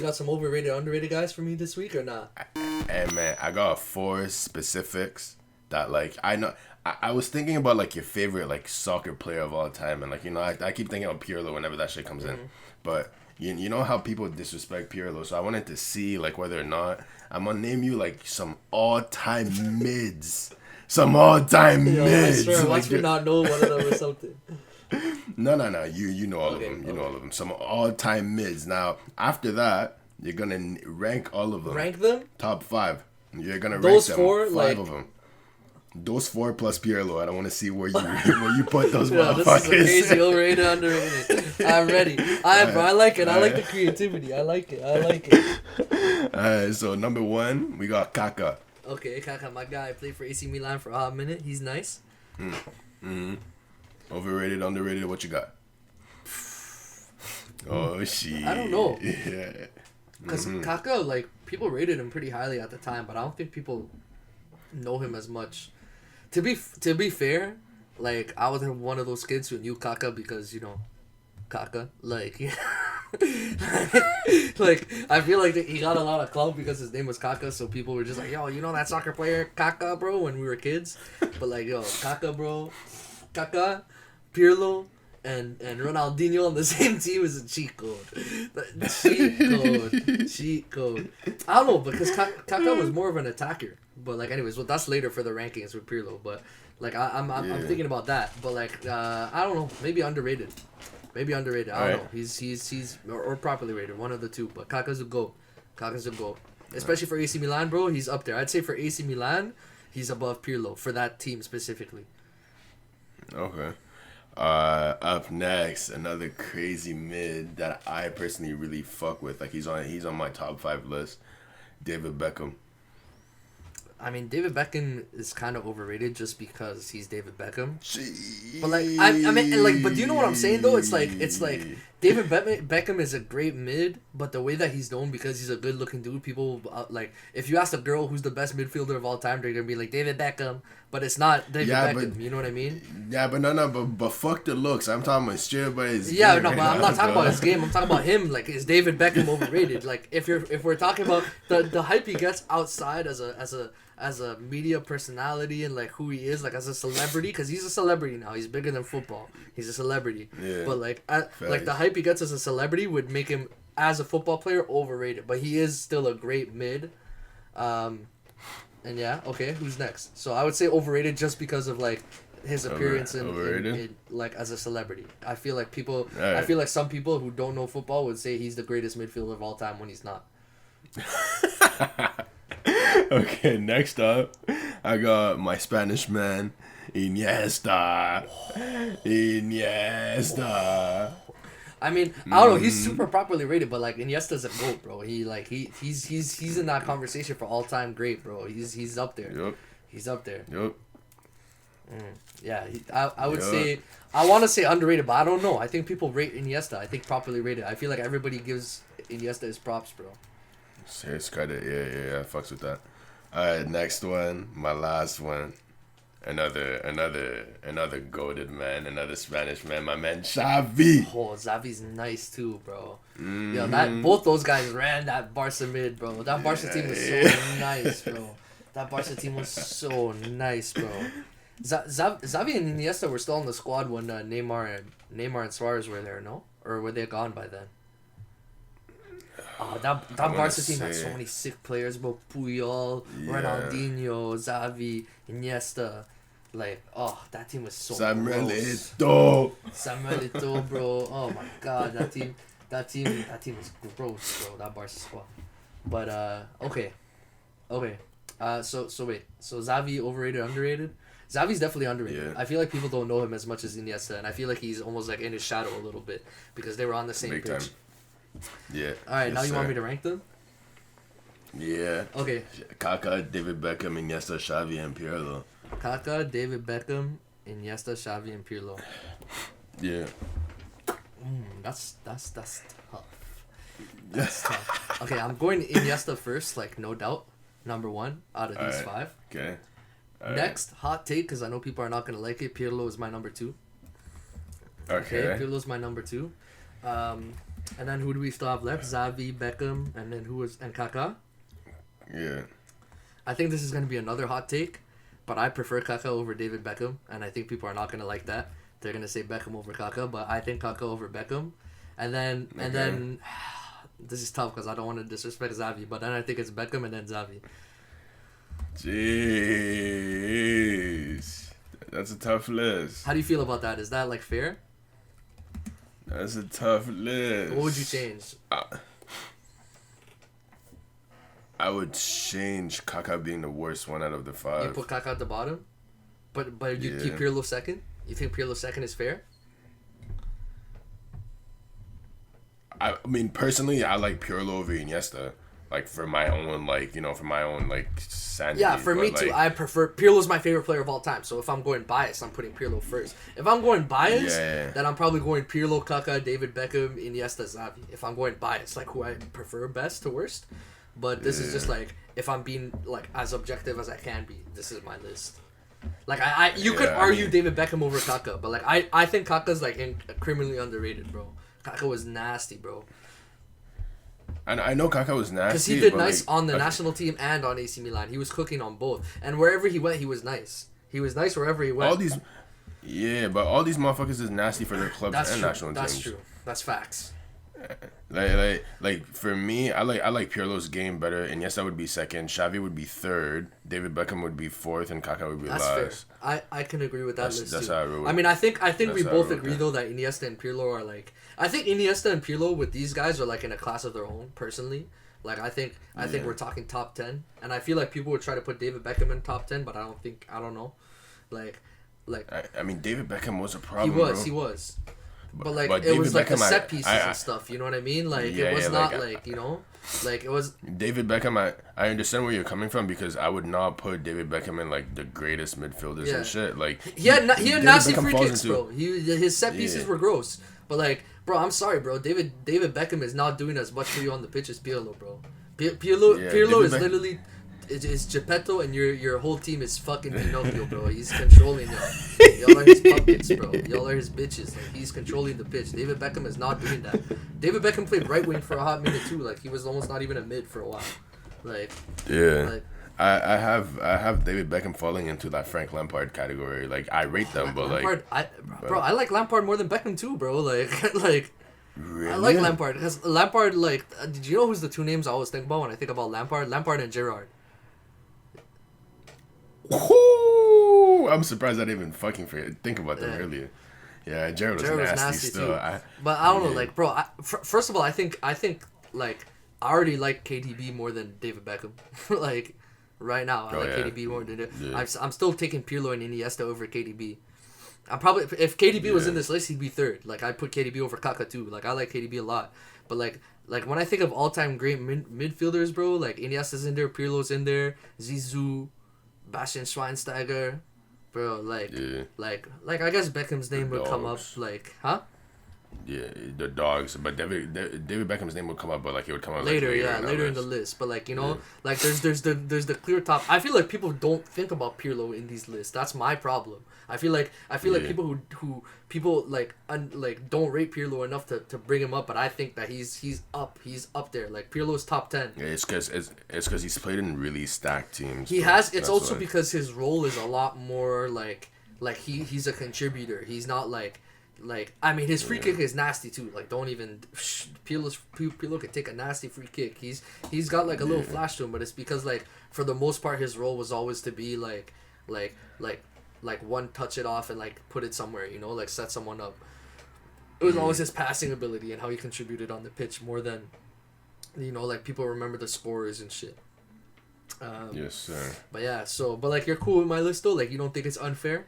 got some overrated, underrated guys for me this week or not? Hey man, I got 4 specifics that like I know. I was thinking about like your favorite like soccer player of all time, and like I keep thinking of Pirlo whenever that shit comes in, but you know how people disrespect Pirlo, so I wanted to see like whether or not I'm gonna name you like some all time mids, some all time mids. I swear, like, watch me not know one of them or something. No. You know all of them. You know all of them. Some all time mids. Now after that, you're gonna rank all of them. Rank them? Top 5. You're gonna Those rank them. 4, 5 like of them. Those 4 plus Pirlo. I don't want to see where you put those Yo, motherfuckers. this is a crazy overrated, underrated. I'm ready. I like it. I like the creativity. I like it. Alright, so number 1, we got Kaka. Okay, Kaka, my guy, played for AC Milan for a hot minute. He's nice. Overrated, underrated. What you got? Oh shit. I don't know. Yeah. Because Kaka, like, people rated him pretty highly at the time, but I don't think people know him as much. To be fair, like, I was one of those kids who knew Kaka because, Kaka. Like, like, I feel like he got a lot of clout because his name was Kaka, so people were just like, yo, you know that soccer player Kaka, bro, when we were kids? But, like, yo, Kaka, bro, Kaka, Pirlo, and Ronaldinho on the same team is a cheat code. Cheat code. I don't know, because Kaka was more of an attacker. But, like, anyways, well, that's later for the rankings with Pirlo. But, like, I'm thinking about that. But, like, I don't know. Maybe underrated. I don't know. He's or properly rated. One of the two. But Kaka's a GOAT. Especially for AC Milan, bro. He's up there. I'd say for AC Milan, he's above Pirlo for that team specifically. Okay. Up next, another crazy mid that I personally really fuck with. Like he's on my top 5 list. David Beckham. I mean, David Beckham is kind of overrated just because he's David Beckham. Jeez. But like, I mean, like, but do you know what I'm saying though? It's like David Beckham is a great mid, but the way that he's known because he's a good-looking dude, people like if you ask a girl who's the best midfielder of all time, they're gonna be like David Beckham, but it's not David Beckham. But, you know what I mean? Yeah, but fuck the looks. I'm talking about straight about his yeah, game no, right but I'm now, not talking bro. about his game. I'm talking about him. Like, is David Beckham overrated? Like, if we're talking about the hype he gets outside as a media personality and like who he is, like as a celebrity, because he's a celebrity now. He's bigger than football. He's a celebrity. Yeah. But like the hype he gets as a celebrity would make him as a football player overrated. But he is still a great mid. And yeah, okay, who's next? So I would say overrated just because of like his appearance in like as a celebrity. I feel like I feel like some people who don't know football would say he's the greatest midfielder of all time when he's not. Okay, next up, I got my Spanish man, Iniesta. I mean, I don't know. He's super properly rated, but like Iniesta's a GOAT, bro. He's in that conversation for all time great, bro. He's up there. Yep. He's up there. Yep. Yeah, I would say I want to say underrated, but I don't know. I think people rate Iniesta. I think properly rated. I feel like everybody gives Iniesta his props, bro. Serious credit, yeah, fucks with that. Alright, next one, my last one. Another goated man, another Spanish man, my man Xavi. Oh, Xavi's nice too, bro. Yo, both those guys ran that Barca mid, bro. That Barca team was so nice, bro. That Barca team was so nice, bro. Xavi and Iniesta were still on the squad when Neymar and Suarez were there, no? Or were they gone by then? Oh, that Barca team had so many sick players, bro. Puyol, Ronaldinho, Xavi, Iniesta. Like, oh, that team was so Samuel gross. Eto'o, bro. Oh my god, that team was gross, bro. That Barca squad. But okay. So wait. So Xavi overrated, underrated? Xavi's definitely underrated. Yeah. I feel like people don't know him as much as Iniesta, and I feel like he's almost like in his shadow a little bit because they were on the same Big pitch. Time. Yeah. All right, now you want me to rank them? Yeah. Okay. Kaká, David Beckham, Iniesta, Xavi, and Pirlo. Kaká, David Beckham, Iniesta, Xavi, and Pirlo. Yeah. That's tough. That's tough. Okay, I'm going Iniesta first, like no doubt. Number 1 out of these 5. Okay. Next, hot take, because I know people are not gonna like it. Pirlo is my number 2. Okay. Pirlo's my number 2. And then who do we still have left? Xavi, Beckham, and then and Kaká. Yeah. I think this is gonna be another hot take, but I prefer Kaká over David Beckham, and I think people are not gonna like that. They're gonna say Beckham over Kaká, but I think Kaká over Beckham, and then this is tough because I don't want to disrespect Xavi, but then I think it's Beckham and then Xavi. Jeez, that's a tough list. How do you feel about that? Is that like fair? That's a tough list. What would you change? I would change Kaká being the worst one out of the 5. You put Kaká at the bottom, but you keep Pirlo second. You think Pirlo second is fair? I mean, personally, I like Pirlo over Iniesta. Like, for my own, sanity. Yeah, for me too. I prefer... Pirlo's my favorite player of all time. So if I'm going biased, I'm putting Pirlo first. If I'm going biased, then I'm probably going Pirlo, Kaká, David Beckham, Iniesta, Xavi. If I'm going biased, like who I prefer best to worst. But this is just like, if I'm being like as objective as I can be, this is my list. Like you could argue David Beckham over Kaká, but like I think Kaka's like criminally underrated, bro. Kaká was nasty, bro. And I know Kaká was nasty. Because he did nice on the national team and on AC Milan. He was cooking on both. And wherever he went, he was nice. He was nice wherever he went. But all these motherfuckers is nasty for their clubs and national teams. That's true. That's facts. Like for me, I like Pirlo's game better. And yes, I would be second. Xavi would be third. David Beckham would be fourth, and Kaká would be last. Fair. I can agree with that list that's too. How I wrote I mean, I think we both agree though that Iniesta and Pirlo are like. I think Iniesta and Pirlo with these guys are like in a class of their own. Personally, like I think we're talking top 10, and I feel like people would try to put David Beckham in top 10, but I don't know, like. I mean, David Beckham was a problem. He was. But it was like the set pieces and stuff, you know what I mean? Like it was not like you know, like it was. David Beckham, I understand where you're coming from because I would not put David Beckham in like the greatest midfielders and shit. Like he had nasty free kicks, bro. His set pieces were gross, but like, bro, I'm sorry, bro. David Beckham is not doing as much for you on the pitch as Pirlo, bro. Pirlo is literally. It's Geppetto and your whole team is fucking Pinocchio, bro. He's controlling y'all. Y'all are his puppets, bro. Y'all are his bitches. Like he's controlling the pitch. David Beckham is not doing that. David Beckham played right wing for a hot minute too. Like he was almost not even a mid for a while. Like I have David Beckham falling into that Frank Lampard category. Like I rate them, but Lampard, I like Lampard more than Beckham too, bro. Like Really? I like Lampard because Lampard did you know who's the two names I always think about when I think about Lampard? Lampard and Gerrard. Ooh, I'm surprised I didn't even fucking think about them earlier. Yeah, Gerrard was nasty still. But I don't know, like, bro. First of all, I think like I already like KDB more than David Beckham. Like right now, I like KDB more than it. Yeah. I'm still taking Pirlo and Iniesta over KDB. I'm probably if KDB was in this list, he'd be third. Like I'd put KDB over Kaká too. Like I like KDB a lot, but like when I think of all time great midfielders, bro, like Iniesta's in there, Pirlo's in there, Zizou. Bastian Schweinsteiger, bro, like I guess Beckham's name would come up, like, huh? Yeah, the dogs, but David Beckham's name would come up, but like it would come up later, like, later in the list. But like you know, like there's the clear top. I feel like people don't think about Pirlo in these lists. That's my problem. I feel like people who people like don't rate Pirlo enough to bring him up, but I think that he's up there. Like Pirlo's top 10. Yeah, it's because he's played in really stacked teams. He has. It's also because his role is a lot more like he's a contributor. He's not like I mean his free kick is nasty too. Like don't even Pirlo can take a nasty free kick. He's got like a little flash to him, but it's because like for the most part his role was always to be like one touch it off and like put it somewhere, you know, like set someone up. It was always his passing ability and how he contributed on the pitch more than, you know, like people remember the scores and shit. Yes, sir. But yeah, but like you're cool with my list though. Like you don't think it's unfair?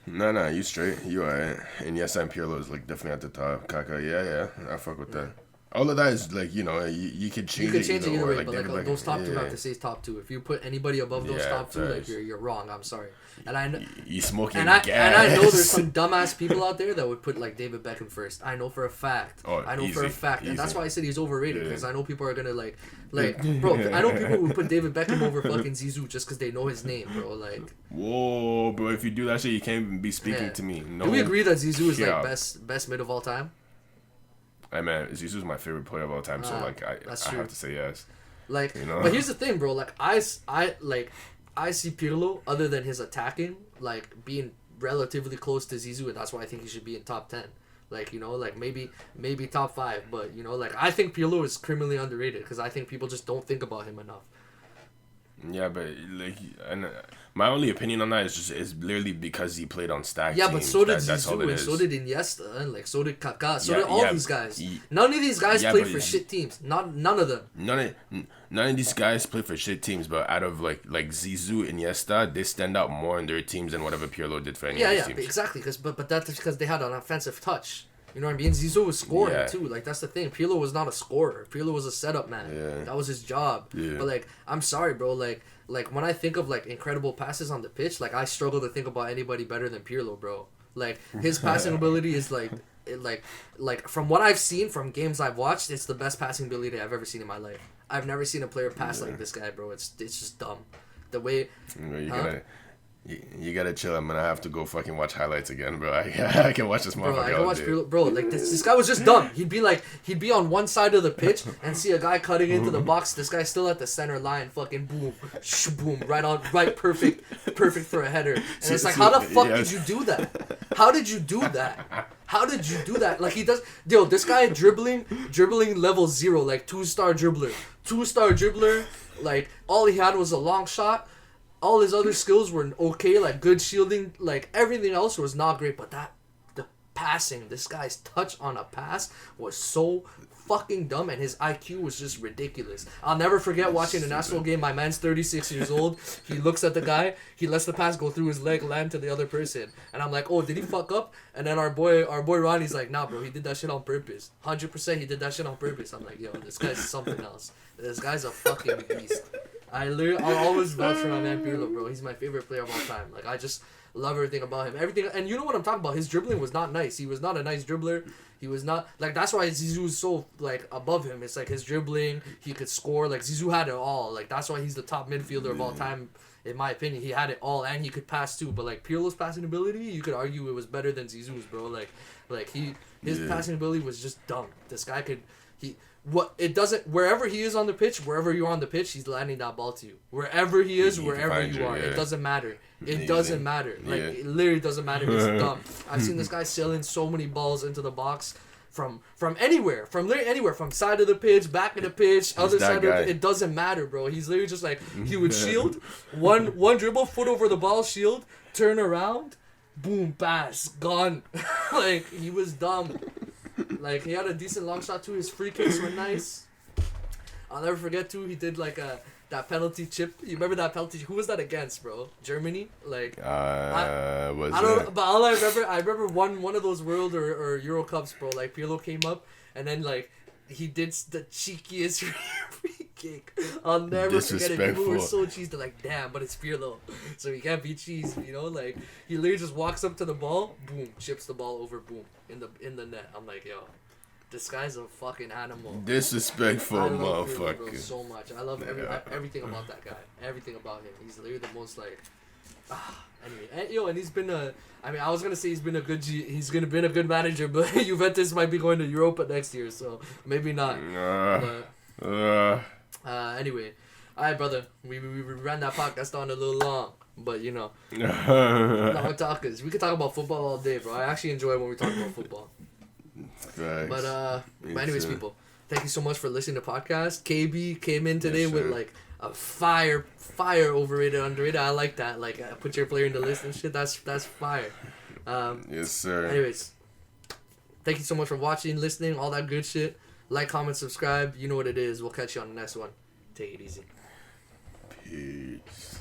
No, you straight. You alright. And yes, I'm Pirlo is like definitely at the top. Kaká, yeah, I fuck with that. All of that is like, you know, you could change it either way, like, but like those top two have to stay top two. If you put anybody above those top two, like you're wrong. I'm sorry. And I know you smoking gas. And I know there's some some dumbass people out there that would put like David Beckham first. I know for a fact. And that's why I said he's overrated because I know people are gonna like bro. I know people who put David Beckham over fucking Zizou just because they know his name, bro. Like whoa, bro! If you do that shit, you can't even be speaking to me. No. Do we agree that Zizou is like best mid of all time? I mean, Zizou's my favorite player of all time, so like I have to say yes. Like, you know? But here's the thing, bro. Like I see Pirlo, other than his attacking, like being relatively close to Zizou, and that's why I think he should be in top 10. Like, you know, like maybe top 5, but you know, like I think Pirlo is criminally underrated because I think people just don't think about him enough. Yeah, but like, and my only opinion on that is literally because he played on stacked teams. But so did Zizou, and so did Iniesta, and like so did Kaká, so did all these guys. None of these guys played for shit teams. None of them. None of these guys play for shit teams, but out of like Zizou, Iniesta, they stand out more in their teams than whatever Pirlo did for any of his teams. Yeah, exactly. But that's because they had an offensive touch. You know what I mean? Zizou was scoring too. Like that's the thing. Pirlo was not a scorer. Pirlo was a setup man. Yeah. That was his job. Yeah. But like, I'm sorry, bro. Like when I think of like incredible passes on the pitch, like I struggle to think about anybody better than Pirlo, bro. Like his passing ability is like from what I've seen from games I've watched, it's the best passing ability I've ever seen in my life. I've never seen a player pass like this guy, bro. It's just dumb. The way you gotta chill. I'm gonna have to go fucking watch highlights again, bro. I can watch this motherfucker. I can watch Pirlo, bro. Like this guy was just dumb. He'd be on one side of the pitch and see a guy cutting into the box. This guy's still at the center line. Fucking boom, boom, right, perfect for a header. And it's like, how the fuck did you do that? How did you do that? How did you do that? Like he does, yo. This guy dribbling level 0, like 2-star dribbler. Like all he had was a long shot. All his other skills were okay, like good shielding, like everything else was not great. But the passing, this guy's touch on a pass was so fucking dumb, and his IQ was just ridiculous. I'll never forget watching a national game. My man's 36 years old. He looks at the guy. He lets the pass go through his leg, land to the other person, and I'm like, oh, did he fuck up? And then our boy Ronnie's like, nah, bro, he did that shit on purpose. 100%, he did that shit on purpose. I'm like, yo, this guy's something else. This guy's a fucking beast. I'll always vouch for my man Pirlo, bro. He's my favorite player of all time. Like I just love everything about him. Everything, and you know what I'm talking about. His dribbling was not nice. He was not a nice dribbler. He was not like that's why Zizou's so like above him. It's like his dribbling. He could score. Like Zizou had it all. Like that's why he's the top midfielder of all time. In my opinion, he had it all, and he could pass too. But like Pirlo's passing ability, you could argue it was better than Zizou's, bro. His passing ability was just dumb. This guy could wherever he is on the pitch, wherever you are on the pitch, he's landing that ball to you. Wherever he is, wherever you are, it doesn't matter. It doesn't matter. Like it literally doesn't matter. He's dumb. I've seen this guy sailing so many balls into the box from anywhere, from literally anywhere, from side of the pitch, back of the pitch, other side of the, it doesn't matter, bro. He's literally just like he would shield one dribble, foot over the ball, shield, turn around, boom, pass, gone. Like he was dumb. Like he had a decent long shot too. His free kicks were nice. I'll never forget too. He did like that penalty chip. You remember that penalty? Who was that against, bro? Germany. Like I don't know, but all I remember one of those World or Euro Cups, bro. Like Pirlo came up and then like he did the cheekiest free kick. I'll never forget it. People were so cheesed. They're like, damn, but it's Pirlo, so he can't be cheesed. You know, like he literally just walks up to the ball, boom, chips the ball over, boom, in the net. I'm like, yo, this guy's a fucking animal. Disrespectful motherfucker. Pirlo, bro, so much. I love everything about that guy. Everything about him. He's literally the most like. Anyway, and he's been I was gonna say he's been a good manager, but Juventus might be going to Europa next year, so maybe not. Anyway, alright, brother, we ran that podcast on a little long, but you know, no talkers. We could talk about football all day, bro. I actually enjoy when we talk about football. Thanks. But anyways, people, thank you so much for listening to the podcast. KB came in today with like a fire overrated, underrated. I like that. Like put your player in the list and shit. That's fire. Yes, sir. Anyways, thank you so much for watching, listening, all that good shit. Like, comment, subscribe. You know what it is. We'll catch you on the next one. Take it easy. Peace.